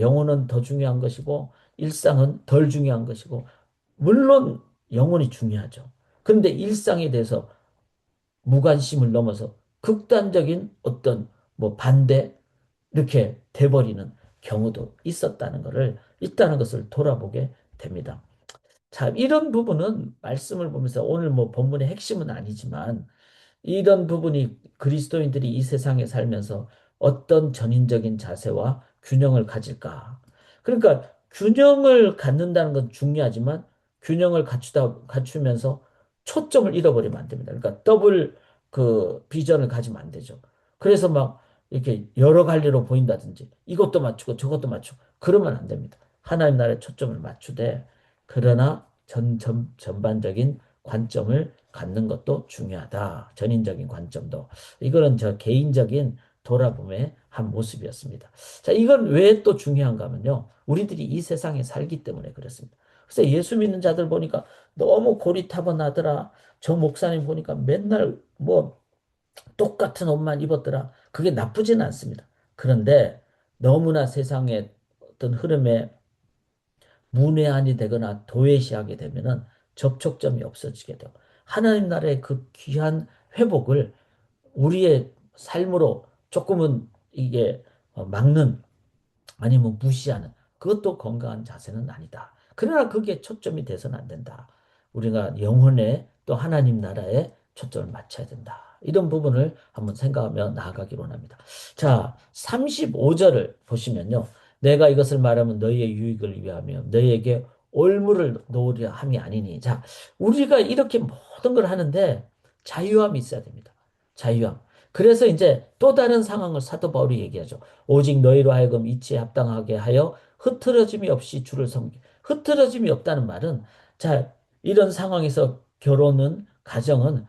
영혼은 더 중요한 것이고 일상은 덜 중요한 것이고 물론 영혼이 중요하죠. 그런데 일상에 대해서 무관심을 넘어서 극단적인 어떤 뭐 반대 이렇게 돼버리는 경우도 있다는 것을 돌아보게 됩니다. 자, 이런 부분은 말씀을 보면서 오늘 뭐 본문의 핵심은 아니지만 이런 부분이 그리스도인들이 이 세상에 살면서 어떤 전인적인 자세와 균형을 가질까? 그러니까 균형을 갖는다는 건 중요하지만 균형을 갖추면서 초점을 잃어버리면 안 됩니다. 그러니까 더블 그 비전을 가지면 안 되죠. 그래서 막 이렇게 여러 갈래로 보인다든지 이것도 맞추고 저것도 맞추고 그러면 안 됩니다. 하나님 나라에 초점을 맞추되 그러나 전반적인 관점을 갖는 것도 중요하다. 전인적인 관점도. 이거는 저 개인적인 돌아봄의 한 모습이었습니다. 자, 이건 왜 또 중요한가 하면요. 우리들이 이 세상에 살기 때문에 그렇습니다. 그래서 예수 믿는 자들 보니까 너무 고리타분하더라. 저 목사님 보니까 맨날 뭐 똑같은 옷만 입었더라. 그게 나쁘지는 않습니다. 그런데 너무나 세상의 어떤 흐름에 문외한이 되거나 도외시하게 되면은 접촉점이 없어지게 되고 하나님 나라의 그 귀한 회복을 우리의 삶으로 조금은 이게 막는 아니면 무시하는 그것도 건강한 자세는 아니다. 그러나 그게 초점이 돼서는 안 된다. 우리가 영혼에 또 하나님 나라에 초점을 맞춰야 된다. 이런 부분을 한번 생각하며 나아가기로 합니다. 자, 35절을 보시면요. 내가 이것을 말하면 너희의 유익을 위하며 너희에게 올무를 놓으려 함이 아니니. 자, 우리가 이렇게 모든 걸 하는데 자유함이 있어야 됩니다. 자유함. 그래서 이제 또 다른 상황을 사도 바울이 얘기하죠. 오직 너희로 하여금 이치에 합당하게 하여 흐트러짐이 없이 주를 섬기. 흐트러짐이 없다는 말은 자, 이런 상황에서 결혼은 가정은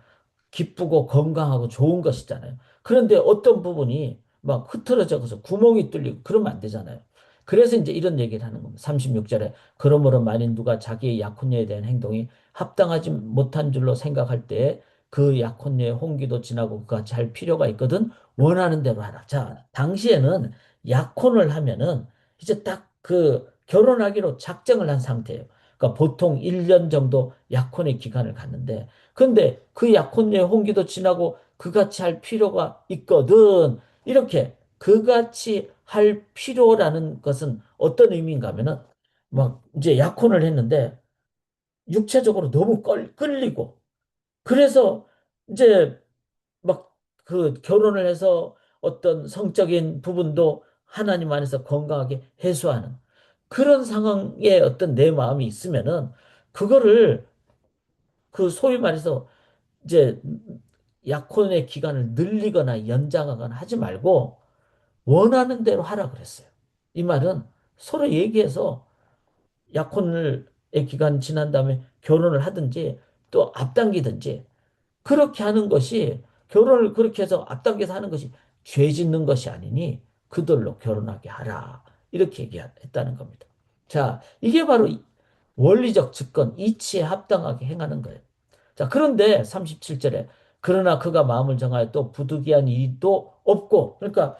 기쁘고 건강하고 좋은 것이잖아요. 그런데 어떤 부분이 막 흐트러져서 구멍이 뚫리고 그러면 안 되잖아요. 그래서 이제 이런 얘기를 하는 겁니다. 36절에 그러므로 만일 누가 자기의 약혼녀에 대한 행동이 합당하지 못한 줄로 생각할 때에 그 약혼녀의 홍기도 지나고 그같이 할 필요가 있거든 원하는 대로 하라. 자, 당시에는 약혼을 하면은 이제 딱 그 결혼하기로 작정을 한 상태예요. 그러니까 보통 1년 정도 약혼의 기간을 갖는데 근데 그 약혼녀의 홍기도 지나고 그같이 할 필요가 있거든. 이렇게 그같이 할 필요라는 것은 어떤 의미인가 하면은 막 이제 약혼을 했는데 육체적으로 너무 끌리고 그래서 이제 막 그 결혼을 해서 어떤 성적인 부분도 하나님 안에서 건강하게 해소하는 그런 상황에 어떤 내 마음이 있으면은 그거를 그 소위 말해서 이제 약혼의 기간을 늘리거나 연장하거나 하지 말고 원하는 대로 하라 그랬어요. 이 말은 서로 얘기해서 약혼의 기간 지난 다음에 결혼을 하든지 또 앞당기든지 그렇게 하는 것이 결혼을 그렇게 해서 앞당겨서 하는 것이 죄 짓는 것이 아니니 그들로 결혼하게 하라. 이렇게 얘기했다는 겁니다. 자, 이게 바로 원리적 직권, 이치에 합당하게 행하는 거예요. 자, 그런데 37절에 그러나 그가 마음을 정하여 또 부득이한 일도 없고 그러니까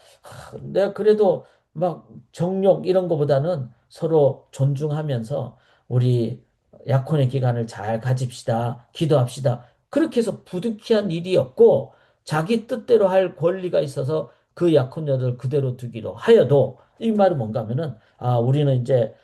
내가 그래도 막 정욕 이런 거보다는 서로 존중하면서 우리 약혼의 기간을 잘 가집시다. 기도합시다. 그렇게 해서 부득이한 일이 없고 자기 뜻대로 할 권리가 있어서 그 약혼녀를 그대로 두기로 하여도 이 말은 뭔가 하면은 우리는 이제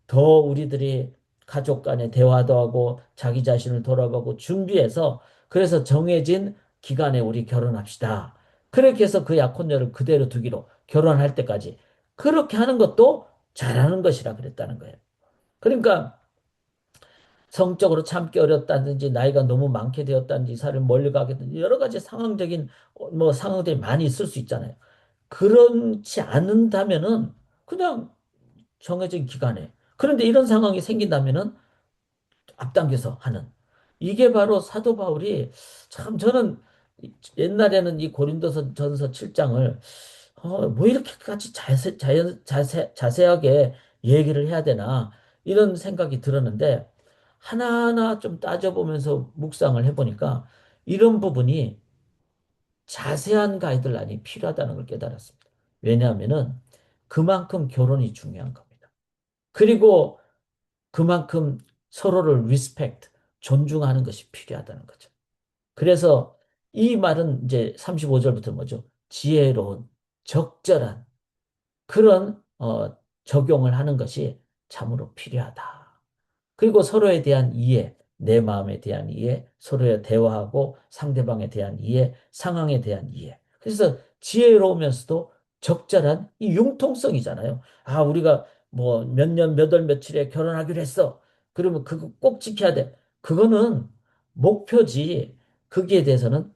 더 우리들이 가족 간에 대화도 하고 자기 자신을 돌아보고 준비해서 그래서 정해진 기간에 우리 결혼합시다. 그렇게 해서 그 약혼녀를 그대로 두기로 결혼할 때까지 그렇게 하는 것도 잘하는 것이라 그랬다는 거예요. 그러니까 성적으로 참기 어렵다든지 나이가 너무 많게 되었다든지 이사를 멀리 가게든지 여러 가지 상황적인 뭐 상황들이 많이 있을 수 있잖아요. 그렇지 않는다면은 그냥 정해진 기간에 그런데 이런 상황이 생긴다면은 앞당겨서 하는. 이게 바로 사도 바울이 참 저는 옛날에는 이 고린도서 전서 7장을 뭐 이렇게까지 자세하게 얘기를 해야 되나 이런 생각이 들었는데 하나하나 좀 따져보면서 묵상을 해보니까 이런 부분이 자세한 가이드라인이 필요하다는 걸 깨달았습니다. 왜냐하면은 그만큼 결혼이 중요한 겁니다. 그리고 그만큼 서로를 리스펙트, 존중하는 것이 필요하다는 거죠. 그래서 이 말은 이제 35절부터 뭐죠? 지혜로운, 적절한 그런 적용을 하는 것이 참으로 필요하다. 그리고 서로에 대한 이해, 내 마음에 대한 이해, 서로에 대화하고 상대방에 대한 이해, 상황에 대한 이해. 그래서 지혜로우면서도 적절한 이 융통성이잖아요. 우리가 뭐 몇 년, 몇 월, 며칠에 결혼하기로 했어. 그러면 그거 꼭 지켜야 돼. 그거는 목표지. 거기에 대해서는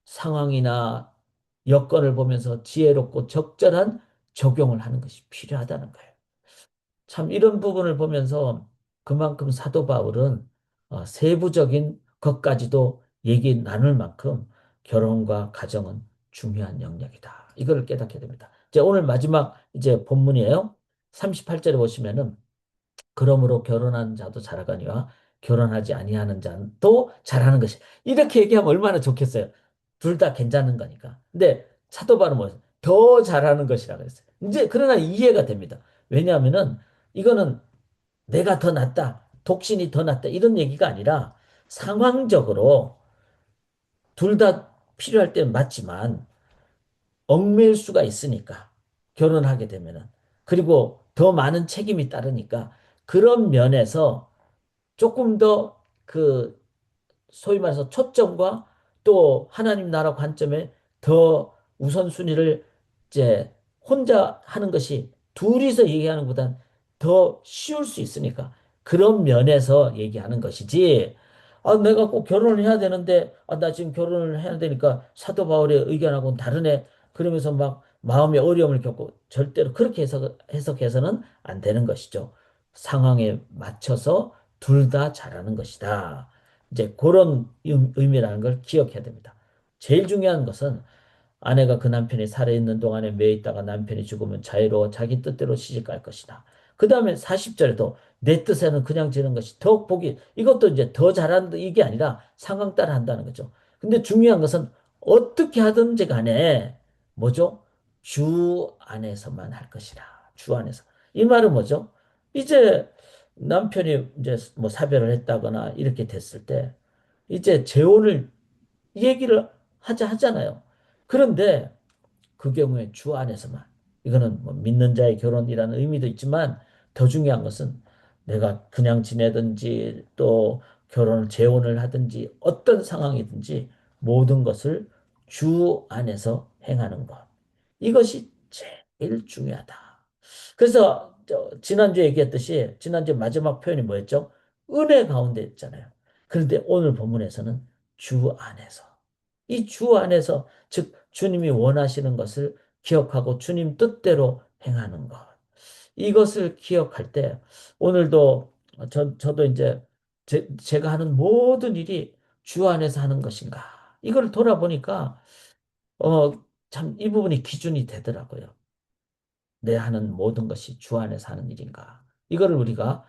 상황이나 여건을 보면서 지혜롭고 적절한 적용을 하는 것이 필요하다는 거예요. 참 이런 부분을 보면서 그만큼 사도 바울은 세부적인 것까지도 얘기 나눌 만큼 결혼과 가정은 중요한 영역이다. 이걸 깨닫게 됩니다. 이제 오늘 마지막 이제 본문이에요. 38절에 보시면은 그러므로 결혼한 자도 잘하거니와 결혼하지 아니하는 자도 잘하는 것이 이렇게 얘기하면 얼마나 좋겠어요. 둘 다 괜찮은 거니까. 근데 사도 바울은 뭐예요? 더 잘하는 것이라 그랬어요. 이제 그러나 이해가 됩니다. 왜냐하면은 이거는 내가 더 낫다, 독신이 더 낫다 이런 얘기가 아니라 상황적으로 둘 다 필요할 때는 맞지만 얽매일 수가 있으니까 결혼하게 되면은 그리고 더 많은 책임이 따르니까 그런 면에서 조금 더 그 소위 말해서 초점과 또 하나님 나라 관점에 더 우선순위를 이제 혼자 하는 것이 둘이서 얘기하는 것보단 더 쉬울 수 있으니까 그런 면에서 얘기하는 것이지. 내가 꼭 결혼을 해야 되는데, 나 지금 결혼을 해야 되니까 사도 바울의 의견하고는 다르네. 그러면서 막 마음의 어려움을 겪고 절대로 그렇게 해석해서는 안 되는 것이죠. 상황에 맞춰서 둘 다 잘하는 것이다. 이제 그런 의미라는 걸 기억해야 됩니다. 제일 중요한 것은 아내가 그 남편이 살아있는 동안에 매어 있다가 남편이 죽으면 자유로워 자기 뜻대로 시집갈 것이다. 그 다음에 40절에도 내 뜻에는 그냥 지는 것이 더욱 복이 이것도 이제 더 잘한다 이게 아니라 상황 따라 한다는 거죠. 근데 중요한 것은 어떻게 하든지 간에 뭐죠? 주 안에서만 할 것이라. 주 안에서. 이 말은 뭐죠? 이제 남편이 이제 뭐 사별을 했다거나 이렇게 됐을 때 이제 재혼을 얘기를 하잖아요. 그런데 그 경우에 주 안에서만 이거는 뭐 믿는 자의 결혼이라는 의미도 있지만 더 중요한 것은 내가 그냥 지내든지 또 결혼을 재혼을 하든지 어떤 상황이든지 모든 것을 주 안에서 행하는 것. 이것이 제일 중요하다. 그래서 지난주에 얘기했듯이 지난주 마지막 표현이 뭐였죠? 은혜 가운데 있잖아요. 그런데 오늘 본문에서는 주 안에서. 이 주 안에서, 즉, 주님이 원하시는 것을 기억하고 주님 뜻대로 행하는 것. 이것을 기억할 때, 오늘도 저도 이제 제가 하는 모든 일이 주 안에서 하는 것인가. 이걸 돌아보니까, 참, 이 부분이 기준이 되더라고요. 내 하는 모든 것이 주 안에서 하는 일인가? 이거를 우리가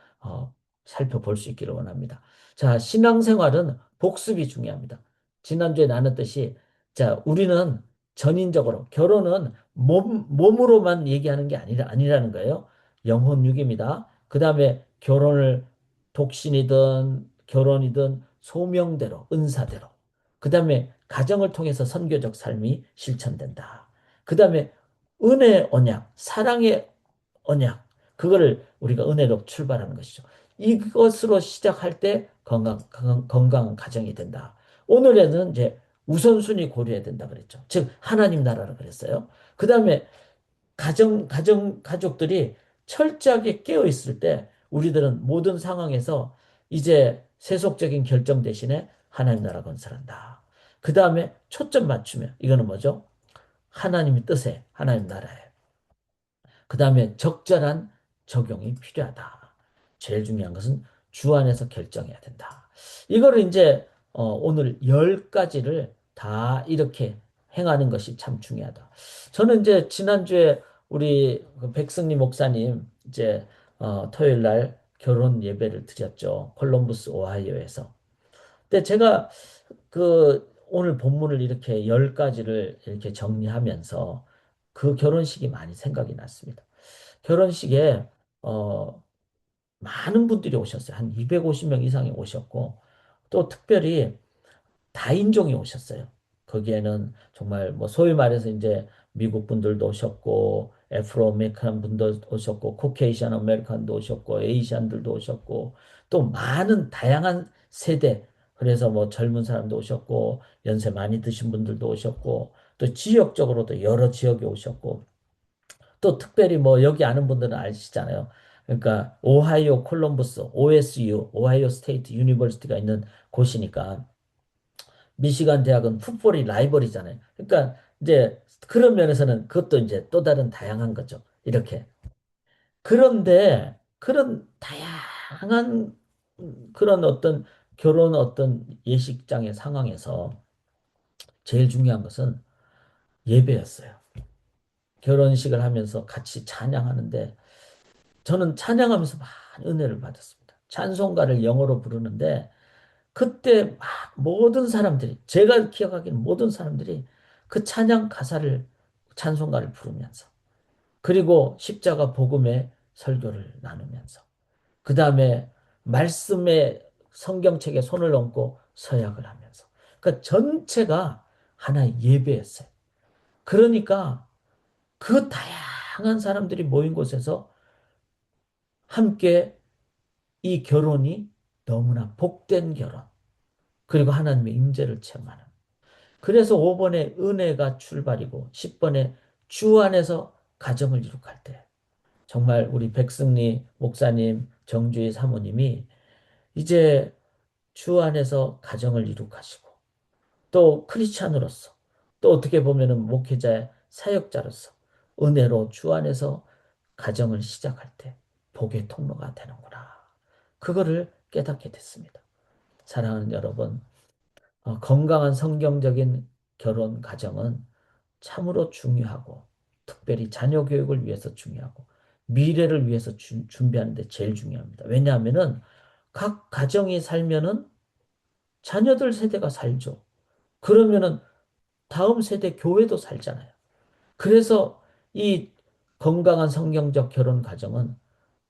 살펴볼 수 있기를 원합니다. 자, 신앙생활은 복습이 중요합니다. 지난주에 나눴듯이 자, 우리는 전인적으로 결혼은 몸으로만 얘기하는 게 아니라는 거예요. 영혼육입니다. 그 다음에 결혼을 독신이든 결혼이든 소명대로, 은사대로. 그 다음에 가정을 통해서 선교적 삶이 실천된다. 그 다음에 은혜 언약, 사랑의 언약, 그거를 우리가 은혜로 출발하는 것이죠. 이것으로 시작할 때 건강한 가정이 된다. 오늘에는 이제 우선순위 고려해야 된다 그랬죠. 즉, 하나님 나라라 그랬어요. 그 다음에 가족들이 철저하게 깨어 있을 때 우리들은 모든 상황에서 이제 세속적인 결정 대신에 하나님 나라 건설한다. 그 다음에 초점 맞추면 이거는 뭐죠? 하나님의 뜻에 하나님 나라에. 그 다음에 적절한 적용이 필요하다. 제일 중요한 것은 주 안에서 결정해야 된다. 이거를 이제 오늘 10가지를 다 이렇게 행하는 것이 참 중요하다. 저는 이제 지난주에 우리 그 백승리 목사님 이제 토요일 날 결혼 예배를 드렸죠. 콜럼부스 오하이오에서. 근데 제가 그 오늘 본문을 이렇게 10가지를 이렇게 정리하면서 그 결혼식이 많이 생각이 났습니다. 결혼식에 어, 많은 분들이 오셨어요. 한 250명 이상이 오셨고 또 특별히 다인종이 오셨어요. 거기에는 정말 뭐 소위 말해서 이제 미국 분들도 오셨고 애프로 아메리칸 분도 오셨고 코케이션 아메리칸도 오셨고 에이시안들도 오셨고 또 많은 다양한 세대 그래서 뭐 젊은 사람도 오셨고 연세 많이 드신 분들도 오셨고 또 지역적으로도 여러 지역에 오셨고 또 특별히 뭐 여기 아는 분들은 아시잖아요. 그러니까 오하이오 콜럼버스 OSU 오하이오 스테이트 유니버시티가 있는 곳이니까 미시간 대학은 풋볼이 라이벌이잖아요. 그러니까 이제 그런 면에서는 그것도 이제 또 다른 다양한 거죠. 이렇게. 그런데 그런 다양한 그런 어떤 결혼 어떤 예식장의 상황에서 제일 중요한 것은 예배였어요. 결혼식을 하면서 같이 찬양하는데 저는 찬양하면서 많은 은혜를 받았습니다. 찬송가를 영어로 부르는데 그때 막 모든 사람들이 제가 기억하기는 모든 사람들이 그 찬양 가사를 찬송가를 부르면서 그리고 십자가 복음의 설교를 나누면서 그 다음에 말씀의 성경책에 손을 얹고 서약을 하면서 그 전체가 하나의 예배였어요. 그러니까 그 다양한 사람들이 모인 곳에서 함께 이 결혼이 너무나 복된 결혼 그리고 하나님의 임재를 체험하는 그래서 5번에 은혜가 출발이고 10번에 주 안에서 가정을 이룩할 때 정말 우리 백승리 목사님, 정주희 사모님이 이제 주 안에서 가정을 이룩하시고 또 크리스찬으로서 또 어떻게 보면은 목회자의 사역자로서 은혜로 주 안에서 가정을 시작할 때 복의 통로가 되는구나. 그거를 깨닫게 됐습니다. 사랑하는 여러분, 건강한 성경적인 결혼 가정은 참으로 중요하고 특별히 자녀 교육을 위해서 중요하고 미래를 위해서 준비하는 데 제일 중요합니다. 왜냐하면은 각 가정이 살면은 자녀들 세대가 살죠. 그러면은 다음 세대 교회도 살잖아요. 그래서 이 건강한 성경적 결혼 가정은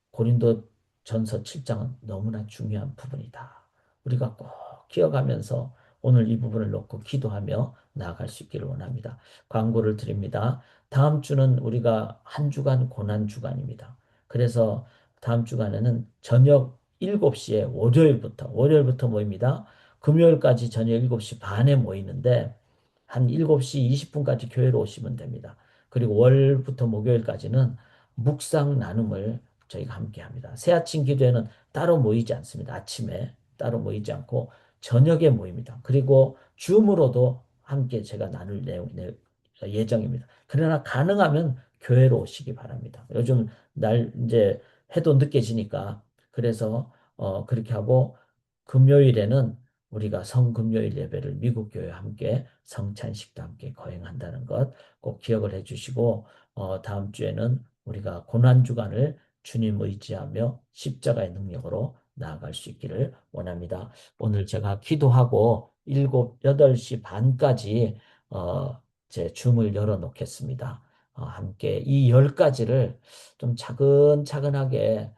고린도 전서 7장은 너무나 중요한 부분이다. 우리가 꼭 기억하면서 오늘 이 부분을 놓고 기도하며 나아갈 수 있기를 원합니다. 광고를 드립니다. 다음 주는 우리가 한 주간 고난 주간입니다. 그래서 다음 주간에는 저녁 7시에 월요일부터 모입니다. 금요일까지 저녁 7시 반에 모이는데 한 7시 20분까지 교회로 오시면 됩니다. 그리고 월부터 목요일까지는 묵상 나눔을 저희가 함께 합니다. 새 아침 기도회는 따로 모이지 않습니다. 아침에 따로 모이지 않고 저녁에 모입니다. 그리고 줌으로도 함께 제가 나눌 예정입니다. 그러나 가능하면 교회로 오시기 바랍니다. 요즘 날 이제 해도 늦게 지니까 그래서 그렇게 하고 금요일에는 우리가 성금요일 예배를 미국 교회와 함께 성찬식도 함께 거행한다는 것 꼭 기억을 해주시고 다음 주에는 우리가 고난주간을 주님 의지하며 십자가의 능력으로 나아갈 수 있기를 원합니다. 오늘 제가 기도하고 8시 반까지 제 줌을 열어 놓겠습니다. 함께 이 10가지를 좀 차근차근하게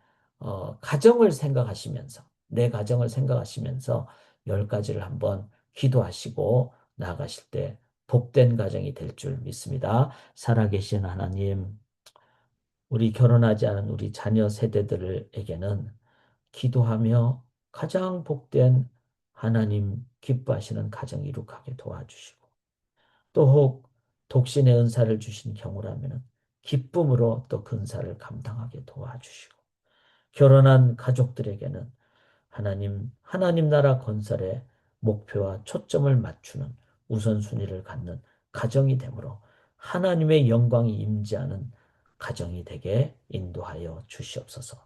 가정을 생각하시면서 내 가정을 생각하시면서 10가지를 한번 기도하시고 나아가실 때 복된 가정이 될 줄 믿습니다. 살아계신 하나님, 우리 결혼하지 않은 우리 자녀 세대들에게는 기도하며 가장 복된 하나님 기뻐하시는 가정 이룩하게 도와주시고 또 혹 독신의 은사를 주신 경우라면 기쁨으로 또 근사를 감당하게 도와주시고 결혼한 가족들에게는 하나님 나라 건설에 목표와 초점을 맞추는 우선순위를 갖는 가정이 되므로 하나님의 영광이 임재하는 가정이 되게 인도하여 주시옵소서.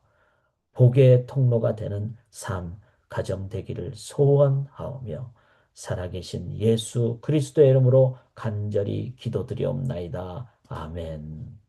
복의 통로가 되는 삶, 가정 되기를 소원하오며 살아계신 예수 그리스도의 이름으로 간절히 기도드리옵나이다. 아멘.